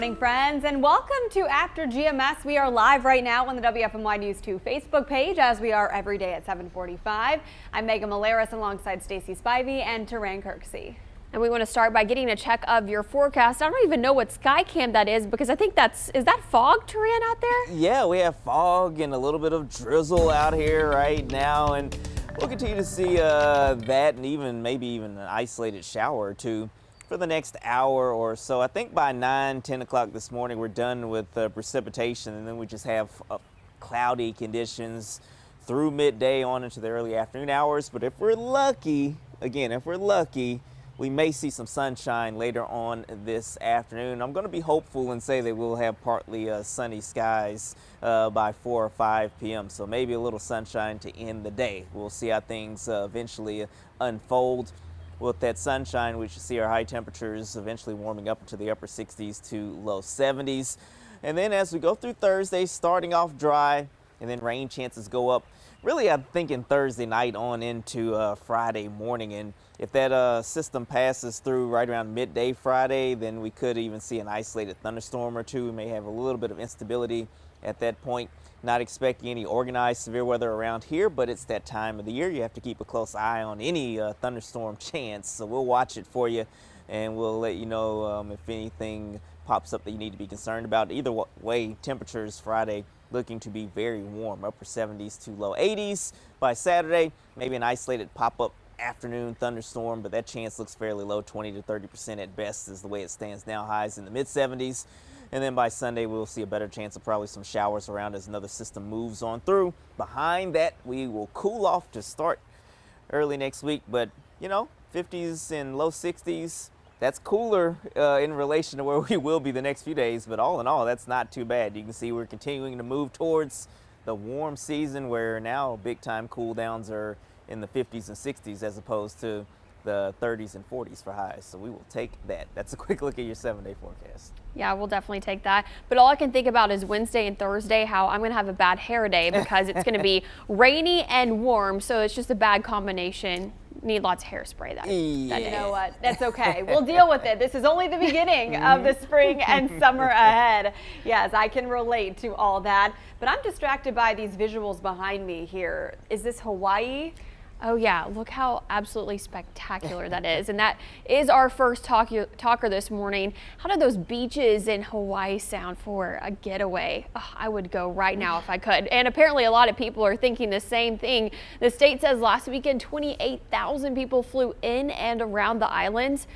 morning, friends, and welcome to After GMS. We are live right now on the WFMY News 2 Facebook page, as we are every day at 7:45. I'm Megan Malaris alongside Stacey Spivey and Taran Kirksey. And we want to start by getting a check of your forecast. I don't even know what sky cam that is, because I think is that fog, Taran, out there? Yeah, we have fog and a little bit of drizzle out here right now, and we'll continue to see that and maybe even an isolated shower or two for the next hour or so. I think by 10 o'clock this morning we're done with precipitation, and then we just have cloudy conditions through midday on into the early afternoon hours. But if we're lucky, we may see some sunshine later on this afternoon. I'm going to be hopeful and say that we'll have partly sunny skies by 4 or 5 p.m. So maybe a little sunshine to end the day. We'll see how things eventually unfold. With that sunshine, we should see our high temperatures eventually warming up into the upper 60s to low 70s. And then as we go through Thursday, starting off dry, and then rain chances go up. Really, I'm thinking Thursday night on into Friday morning. And if that system passes through right around midday Friday, then we could even see an isolated thunderstorm or two. We may have a little bit of instability at that point. Not expecting any organized severe weather around here, but it's that time of the year. You have to keep a close eye on any thunderstorm chance. So we'll watch it for you, and we'll let you know if anything pops up that you need to be concerned about. Either way, temperatures Friday looking to be very warm, upper 70s to low 80s. By Saturday, maybe an isolated pop-up afternoon thunderstorm, but that chance looks fairly low, 20 to 30% at best is the way it stands now. Highs in the mid 70s. And then by Sunday, we'll see a better chance of probably some showers around as another system moves on through. Behind that, we will cool off to start early next week, but 50s and low 60s. That's cooler in relation to where we will be the next few days, but all in all, that's not too bad. You can see we're continuing to move towards the warm season, where now big time cool downs are in the 50s and 60s as opposed to the 30s and 40s for highs. So we will take that. That's a quick look at your 7-day forecast. Yeah, we'll definitely take that. But all I can think about is Wednesday and Thursday, how I'm going to have a bad hair day because it's going to be rainy and warm. So it's just a bad combination. Need lots of hairspray that day. You know what? That's okay. We'll deal with it. This is only the beginning of the spring and summer ahead. Yes, I can relate to all that. But I'm distracted by these visuals behind me here. Is this Hawaii? Oh yeah, look how absolutely spectacular that is. And that is our first talker this morning. How do those beaches in Hawaii sound for a getaway? Oh, I would go right now if I could. And apparently a lot of people are thinking the same thing. The state says last weekend 28,000 people flew in and around the islands.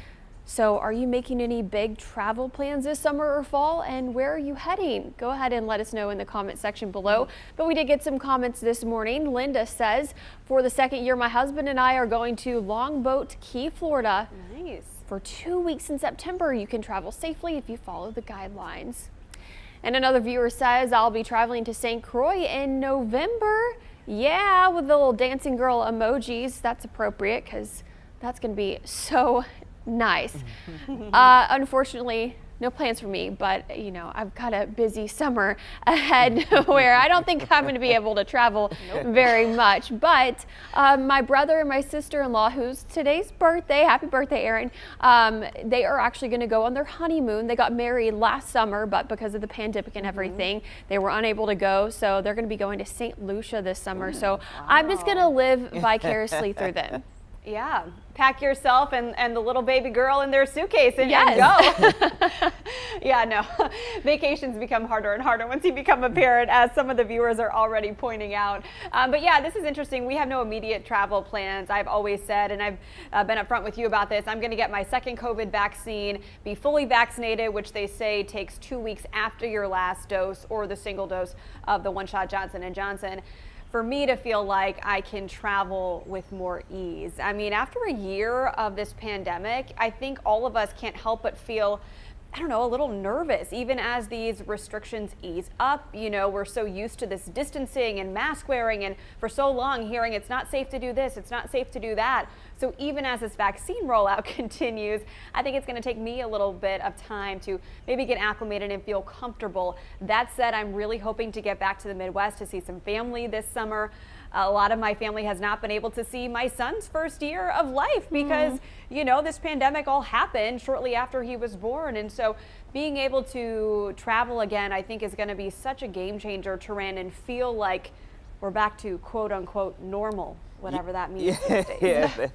So are you making any big travel plans this summer or fall, and where are you heading? Go ahead and let us know in the comment section below. But we did get some comments this morning. Linda says, for the second year, my husband and I are going to Longboat Key, Florida. Nice. For 2 weeks in September. You can travel safely if you follow the guidelines. And another viewer says, I'll be traveling to St. Croix in November. Yeah, with the little dancing girl emojis. That's appropriate because that's going to be so nice. Unfortunately, no plans for me, but I've got a busy summer ahead where I don't think I'm going to be able to travel very much. But my brother and my sister-in-law, who's today's birthday, happy birthday, Aaron, they are actually going to go on their honeymoon. They got married last summer, but because of the pandemic and everything, they were unable to go. So they're going to be going to St. Lucia this summer. So wow. I'm just going to live vicariously through them. Yeah, pack yourself and the little baby girl in their suitcase and go. Yeah, no, vacations become harder and harder once you become a parent, as some of the viewers are already pointing out. But yeah, this is interesting. We have no immediate travel plans. I've always said, and I've been upfront with you about this, I'm going to get my second COVID vaccine, be fully vaccinated, which they say takes 2 weeks after your last dose or the single dose of the one-shot Johnson & Johnson, for me to feel like I can travel with more ease. I mean, after a year of this pandemic, I think all of us can't help but feel, I don't know, a little nervous, even as these restrictions ease up. We're so used to this distancing and mask wearing, and for so long hearing it's not safe to do this, it's not safe to do that. So even as this vaccine rollout continues, I think it's going to take me a little bit of time to maybe get acclimated and feel comfortable. That said, I'm really hoping to get back to the Midwest to see some family this summer. a lot of my family has not been able to see my son's first year of life because, you know, this pandemic all happened shortly after he was born. And so being able to travel again, I think is going to be such a game changer, Turan, and feel like we're back to quote unquote normal, whatever that means. Yeah,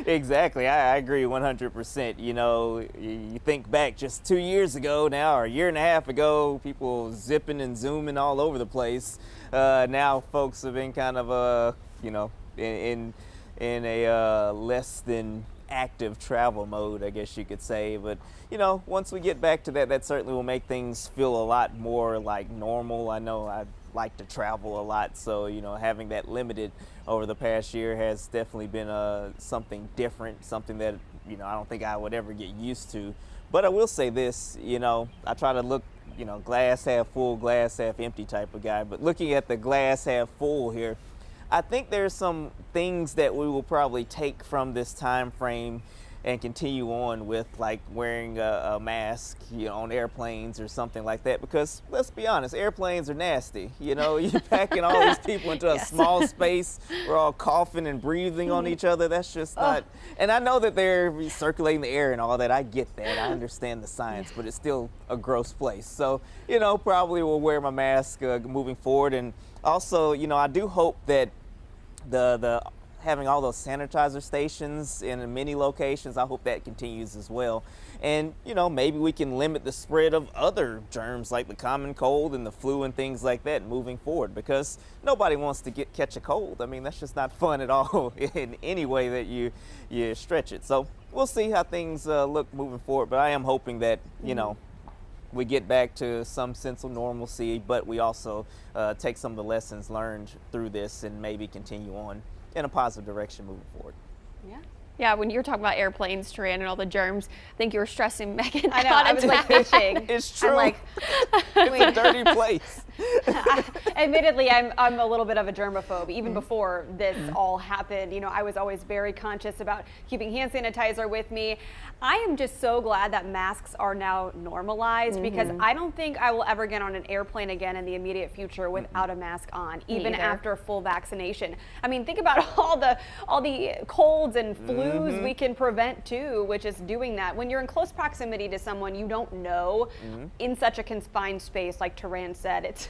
exactly. I agree 100%. You know, you think back just 2 years ago now, or a year and a half ago, people zipping and zooming all over the place. Now folks have been kind of, you know, in a less than active travel mode, I guess you could say. But, you know, once we get back to that, that certainly will make things feel a lot more like normal. I know I like to travel a lot, so, you know, having that limited over the past year has definitely been something different, something that, you know, I don't think I would ever get used to. But I will say this, you know, I try to look, you know, glass half full, glass half empty type of guy, but looking at the glass half full here, I think there's some things that we will probably take from this time frame and continue on with, like wearing a mask, you know, on airplanes or something like that, because let's be honest, airplanes are nasty. You know, you're packing all these people into a small space, we're all coughing and breathing on each other. That's just not, and I know that they're recirculating the air and all that, I get that, I understand the science, but it's still a gross place. So, you know, probably will wear my mask moving forward. And also, you know, I do hope that the having all those sanitizer stations in many locations, I hope that continues as well. And, you know, maybe we can limit the spread of other germs like the common cold and the flu and things like that moving forward, because nobody wants to catch a cold. I mean, that's just not fun at all in any way that you stretch it. So we'll see how things look moving forward, but I am hoping that, you know, we get back to some sense of normalcy, but we also take some of the lessons learned through this and maybe continue on in a positive direction moving forward. Yeah. Yeah, when you're talking about airplanes, Turan, and all the germs, I think you were stressing Megan. I know, I was like itching. It's true. I'm like, it's a dirty place. Admittedly, I'm a little bit of a germaphobe. Even before this all happened, you know, I was always very conscious about keeping hand sanitizer with me. I am just so glad that masks are now normalized, because I don't think I will ever get on an airplane again in the immediate future without a mask on, even after full vaccination. I mean, think about all the colds and flus we can prevent too, which is doing that. When you're in close proximity to someone you don't know in such a confined space, like Turan said, it's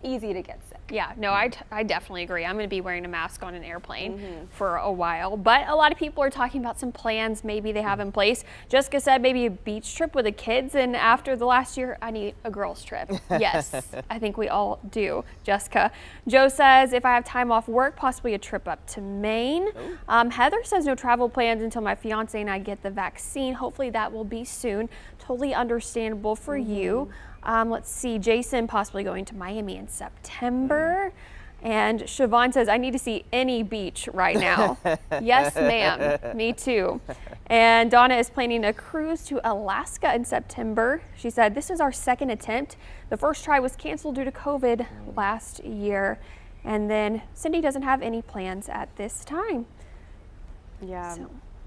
easy to get sick. Yeah, no, I definitely agree. I'm going to be wearing a mask on an airplane for a while, but a lot of people are talking about some plans maybe they have in place. Jessica said maybe a beach trip with the kids, and after the last year, I need a girls trip. Yes, I think we all do, Jessica. Joe says if I have time off work, possibly a trip up to Maine. Heather says no travel plans until my fiance and I get the vaccine. Hopefully that will be soon. Totally understandable for you. Let's see, Jason possibly going to Miami in September. And Siobhan says, I need to see any beach right now. Yes, ma'am. Me too. And Donna is planning a cruise to Alaska in September. She said, this is our second attempt. The first try was canceled due to COVID last year. And then Cindy doesn't have any plans at this time. Yeah.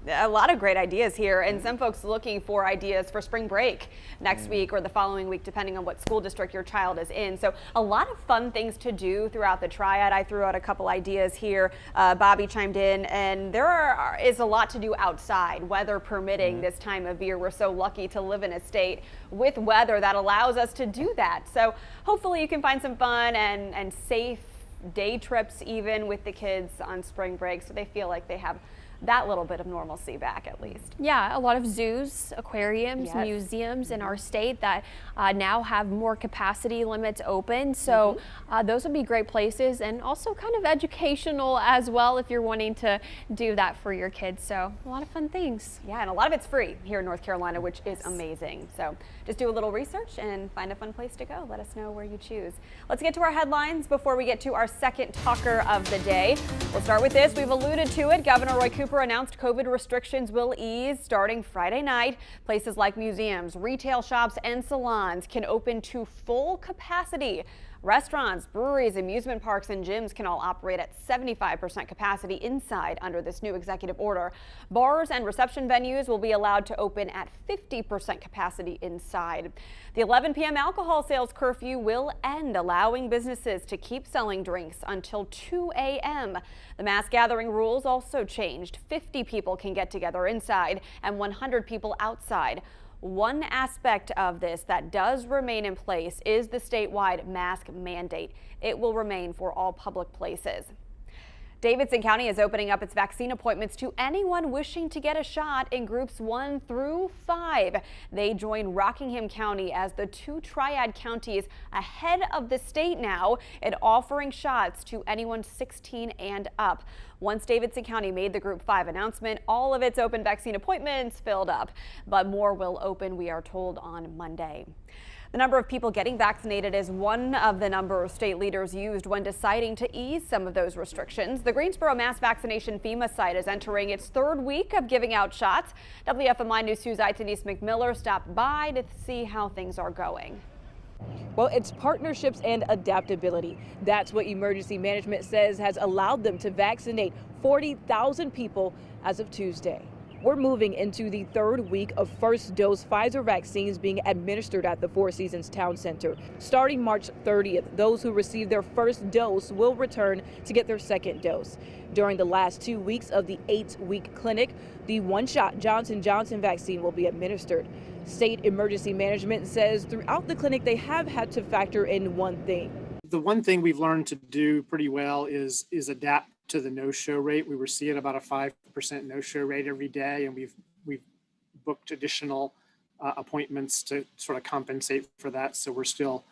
A lot of great ideas here, and some folks looking for ideas for spring break next week or the following week, depending on what school district your child is in. So a lot of fun things to do throughout the triad. I threw out a couple ideas here. Bobby chimed in, and there is a lot to do outside, weather permitting this time of year. We're so lucky to live in a state with weather that allows us to do that. So hopefully you can find some fun and safe day trips even with the kids on spring break, so they feel like they have that little bit of normalcy back at least. Yeah, a lot of zoos, aquariums, museums in our state that now have more capacity limits open. So those would be great places, and also kind of educational as well if you're wanting to do that for your kids. So a lot of fun things. Yeah, and a lot of it's free here in North Carolina, which is amazing. So just do a little research and find a fun place to go. Let us know where you choose. Let's get to our headlines before we get to our second talker of the day. We'll start with this. We've alluded to it. Governor Roy Cooper announced COVID restrictions will ease starting Friday night. Places like museums, retail shops, and salons can open to full capacity. Restaurants, breweries, amusement parks, and gyms can all operate at 75% capacity inside under this new executive order. Bars and reception venues will be allowed to open at 50% capacity inside. The 11 p.m. alcohol sales curfew will end, allowing businesses to keep selling drinks until 2 a.m. The mass gathering rules also changed. 50 people can get together inside and 100 people outside. One aspect of this that does remain in place is the statewide mask mandate. It will remain for all public places. Davidson County is opening up its vaccine appointments to anyone wishing to get a shot in groups 1 through 5. They join Rockingham County as the two triad counties ahead of the state now in offering shots to anyone 16 and up. Once Davidson County made the Group 5 announcement, all of its open vaccine appointments filled up. But more will open, we are told, on Monday. The number of people getting vaccinated is one of the number state leaders used when deciding to ease some of those restrictions. The Greensboro Mass Vaccination FEMA site is entering its third week of giving out shots. WFMI News 2's Denise McMiller stopped by to see how things are going. Well, it's partnerships and adaptability. That's what emergency management says has allowed them to vaccinate 40,000 people as of Tuesday. We're moving into the third week of first dose Pfizer vaccines being administered at the Four Seasons Town Center. Starting March 30th, those who receive their first dose will return to get their second dose. During the last 2 weeks of the 8-week clinic, the one-shot Johnson & Johnson vaccine will be administered. State emergency management says throughout the clinic they have had to factor in one thing. The one thing we've learned to do pretty well is adapt to the no-show rate. We were seeing about a 5% no-show rate every day, and we've booked additional appointments to sort of compensate for that. So we're still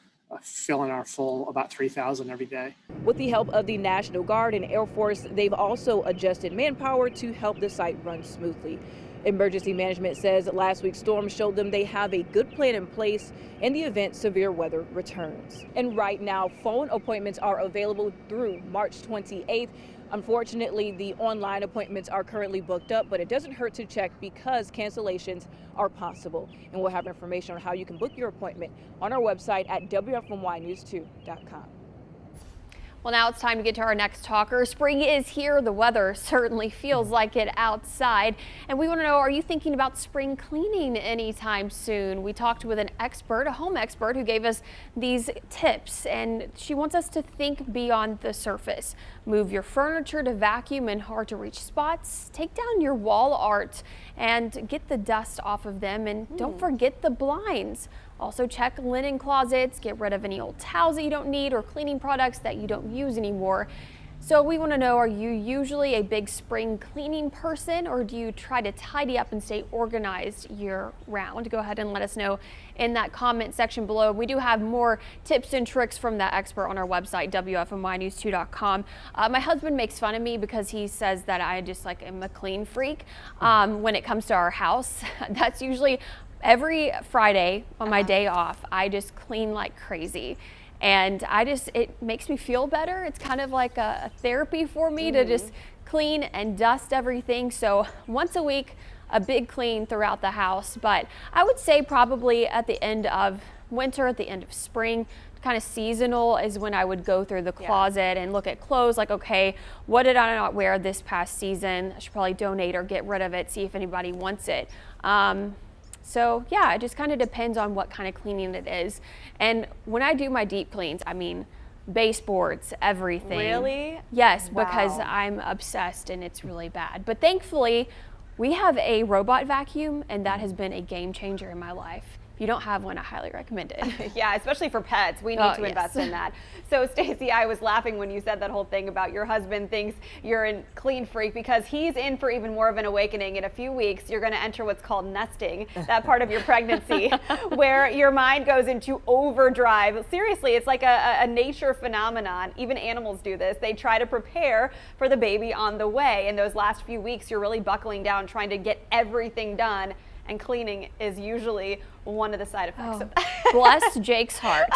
filling our full about 3,000 every day. With the help of the National Guard and Air Force, they've also adjusted manpower to help the site run smoothly. Emergency management says last week's storm showed them they have a good plan in place in the event severe weather returns. And right now, phone appointments are available through March 28th. Unfortunately, the online appointments are currently booked up, but it doesn't hurt to check because cancellations are possible. And we'll have information on how you can book your appointment on our website at WFMYnews2.com. Well, now it's time to get to our next talker. Spring is here. The weather certainly feels like it outside. And we want to know, are you thinking about spring cleaning anytime soon? We talked with an expert, a home expert, who gave us these tips. And she wants us to think beyond the surface. Move your furniture to vacuum in hard to reach spots. Take down your wall art and get the dust off of them. And don't forget the blinds. Also check linen closets, get rid of any old towels that you don't need or cleaning products that you don't use anymore. So we want to know, are you usually a big spring cleaning person, or do you try to tidy up and stay organized year round? Go ahead and let us know in that comment section below. We do have more tips and tricks from that expert on our website, WFMYnews2.com. My husband makes fun of me because he says that I just like am a clean freak when it comes to our house. That's usually every Friday on my day off. I just clean like crazy. And it makes me feel better. It's kind of like a therapy for me to just clean and dust everything. So once a week, a big clean throughout the house. But I would say probably at the end of winter, at the end of spring, kind of seasonal is when I would go through the closet and look at clothes like, okay, what did I not wear this past season? I should probably donate or get rid of it, see if anybody wants it. So yeah, it just kind of depends on what kind of cleaning it is. And when I do my deep cleans, I mean, baseboards, everything. Really? Yes, Wow. because I'm obsessed and it's really bad. But thankfully, we have a robot vacuum and that has been a game changer in my life. If you don't have one, I highly recommend it. Yeah, especially for pets. We need to invest in that. So Stacey, I was laughing when you said that whole thing about your husband thinks you're a clean freak because he's in for even more of an awakening. In a few weeks, you're going to enter what's called nesting, that part of your pregnancy, where your mind goes into overdrive. Seriously, it's like a nature phenomenon. Even animals do this. They try to prepare for the baby on the way. In those last few weeks, you're really buckling down, trying to get everything done. And cleaning is usually one of the side effects of that. Bless Jake's heart.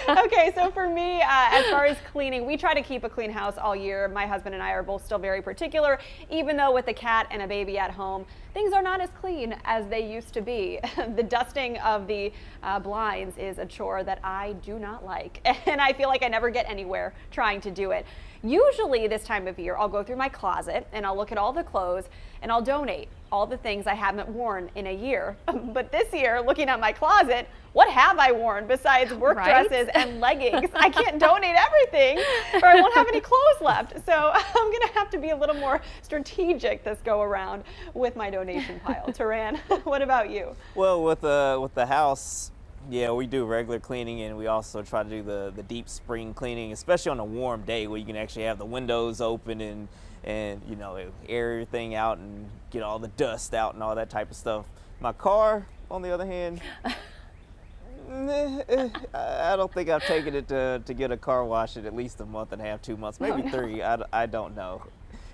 Okay, so for me, as far as cleaning, we try to keep a clean house all year. My husband and I are both still very particular, even though with a cat and a baby at home, things are not as clean as they used to be. The dusting of the blinds is a chore that I do not like, and I feel like I never get anywhere trying to do it. Usually this time of year, I'll go through my closet and I'll look at all the clothes and I'll donate all the things I haven't worn in a year. But this year, looking at my closet, what have I worn besides work dresses and leggings? I can't donate everything or I won't have any clothes left. So I'm gonna have to be a little more strategic this go around with my donation pile. Taran, what about you? Well, with the house, yeah, we do regular cleaning, and we also try to do the deep spring cleaning, especially on a warm day where you can actually have the windows open and you know, air everything out and get all the dust out and all that type of stuff. My car, on the other hand, I don't think I've taken it to get a car wash in at least a month and a half, 2 months, maybe 3. I don't know.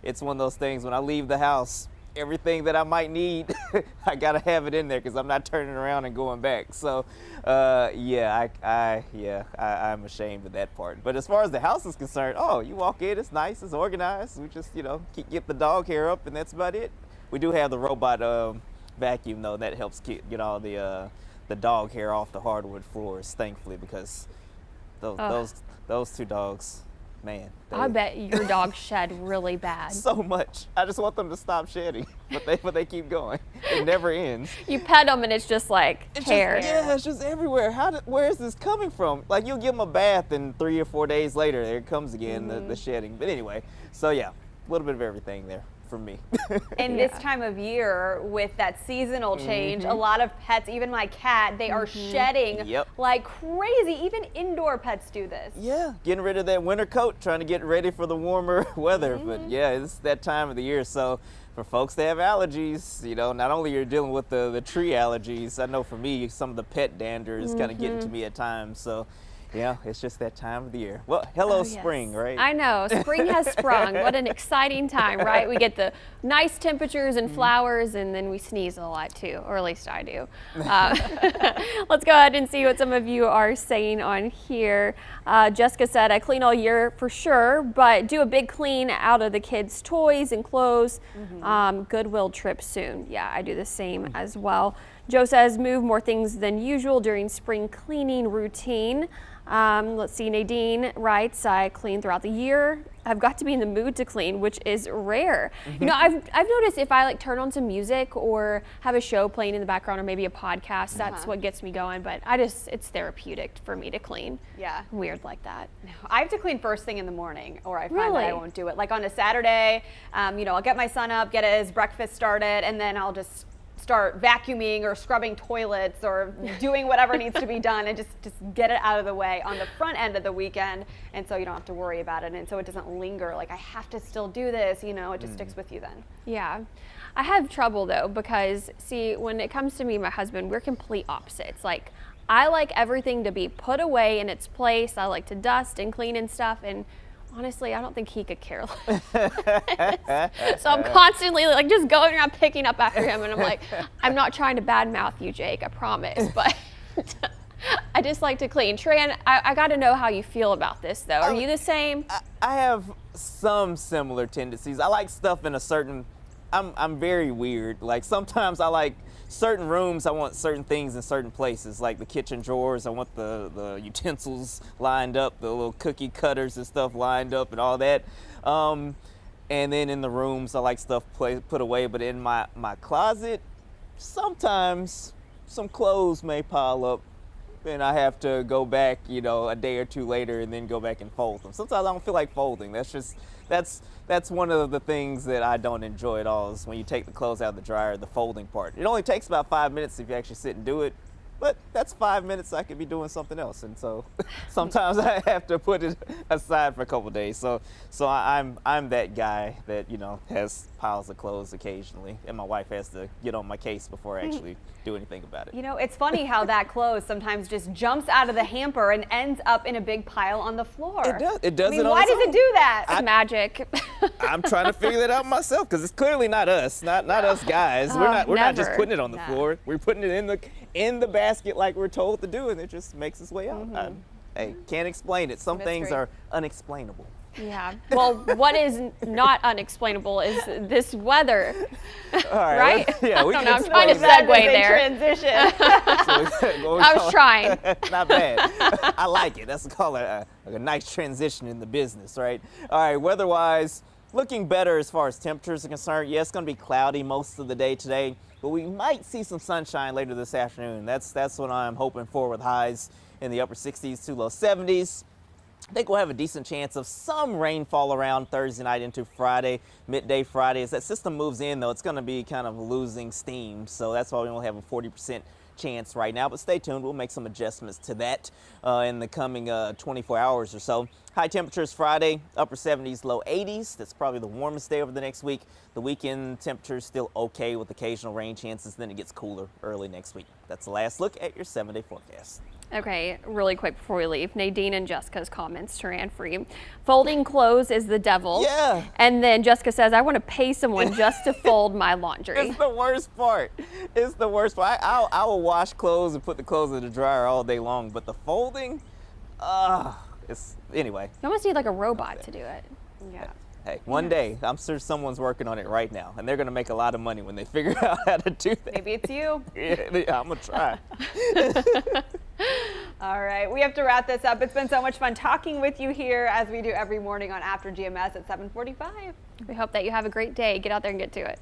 It's one of those things when I leave the house, everything that I might need, I gotta have it in there because I'm not turning around and going back. So, yeah, I'm ashamed of that part. But as far as the house is concerned, oh, you walk in, it's nice, it's organized. We just, you know, get the dog hair up, and that's about it. We do have the robot vacuum though, that helps get all the dog hair off the hardwood floors, thankfully, because those 2 dogs. Man, I bet your dogs shed really bad. So much. I just want them to stop shedding, but they keep going. It never ends. You pet them and it's just like hair. Yeah, it's just everywhere. Where is this coming from? Like, you'll give them a bath and 3 or 4 days later, there it comes again, the shedding. But anyway, so yeah, a little bit of everything there for me. And this time of year, with that seasonal change, a lot of pets, even my cat, they are shedding like crazy. Even indoor pets do this. Yeah, getting rid of that winter coat, trying to get ready for the warmer weather. But yeah, it's that time of the year. So for folks that have allergies, you know, not only you're dealing with the tree allergies, I know for me, some of the pet dander is kind of getting to me at times. So yeah, it's just that time of the year. Well, hello spring, right? I know, spring has sprung. What an exciting time, right? We get the nice temperatures and flowers, and then we sneeze a lot too, or at least I do. Let's go ahead and see what some of you are saying on here. Jessica said, I clean all year for sure, but do a big clean out of the kids' toys and clothes. Goodwill trip soon. Yeah, I do the same as well. Joe says, move more things than usual during spring cleaning routine. Let's see, Nadine writes, I clean throughout the year. I've got to be in the mood to clean, which is rare. You know, I've noticed if I like turn on some music or have a show playing in the background or maybe a podcast, that's what gets me going. But it's therapeutic for me to clean. Yeah. Weird like that. No, I have to clean first thing in the morning, or I find that I won't do it. Like on a Saturday, you know, I'll get my son up, get his breakfast started, and then I'll just start vacuuming or scrubbing toilets or doing whatever needs to be done, and just get it out of the way on the front end of the weekend, and so you don't have to worry about it, and so it doesn't linger like I have to still do this, you know, it just sticks with you then. Yeah. I have trouble though, because see, when it comes to me and my husband, we're complete opposites. Like, I like everything to be put away in its place. I like to dust and clean and stuff, and honestly, I don't think he could care less. So I'm constantly like just going around picking up after him, and I'm like, I'm not trying to badmouth you, Jake, I promise, but I just like to clean. Tran, I got to know how you feel about this though. Are you the same? I have some similar tendencies. I like stuff in a certain, I'm very weird. Like sometimes I like certain rooms, I want certain things in certain places, like the kitchen drawers, I want the utensils lined up, the little cookie cutters and stuff lined up and all that. And then in the rooms, I like stuff put away, but in my closet, sometimes some clothes may pile up and I have to go back, you know, a day or 2 later and then go back and fold them. Sometimes I don't feel like folding. That's one of the things that I don't enjoy at all, is when you take the clothes out of the dryer, the folding part. It only takes about 5 minutes if you actually sit and do it, but that's 5 minutes I could be doing something else, and so sometimes I have to put it aside for a couple of days. So I'm that guy that, you know, has piles of clothes occasionally, and my wife has to get on my case before I actually do anything about it. You know, it's funny how that clothes sometimes just jumps out of the hamper and ends up in a big pile on the floor. It does. I mean, why does it do that? It's magic. I'm trying to figure that out myself, because it's clearly not us, not us guys. We're not just putting it on the floor. We're putting it in the bathroom basket like we're told to do, and it just makes its way out. Hey, can't explain it. Some That's things great. are unexplainable. Yeah. Well, what is not unexplainable is this weather, All right. right? Yeah, we I don't can know, I'm trying to explain that. segue That is a there. transition. I was trying. Not bad. I like it. That's called a nice transition in the business, right? All right, weather-wise, looking better as far as temperatures are concerned. Yeah, it's going to be cloudy most of the day today, but we might see some sunshine later this afternoon. That's what I'm hoping for, with highs in the upper 60s to low 70s. I think we'll have a decent chance of some rainfall around Thursday night into Friday, midday Friday. As that system moves in, though, it's going to be kind of losing steam, so that's why we only have a 40% chance right now. But stay tuned. We'll make some adjustments to that in the coming 24 hours or so. High temperatures Friday, upper 70s, low 80s. That's probably the warmest day over the next week. The weekend temperatures still okay with occasional rain chances. Then it gets cooler early next week. That's the last look at your 7-day forecast. Okay, really quick before we leave, Nadine and Jessica's comments to ran for you. Folding clothes is the devil. Yeah. And then Jessica says, I want to pay someone just to fold my laundry. It's the worst part. It's the worst part. I will wash clothes and put the clothes in the dryer all day long, but the folding, anyway. You almost need like a robot to do it. Yeah. Hey, one day, I'm sure someone's working on it right now, and they're going to make a lot of money when they figure out how to do that. Maybe it's you. Yeah, I'm going to try. All right, we have to wrap this up. It's been so much fun talking with you here, as we do every morning on After GMS at 7:45. We hope that you have a great day. Get out there and get to it.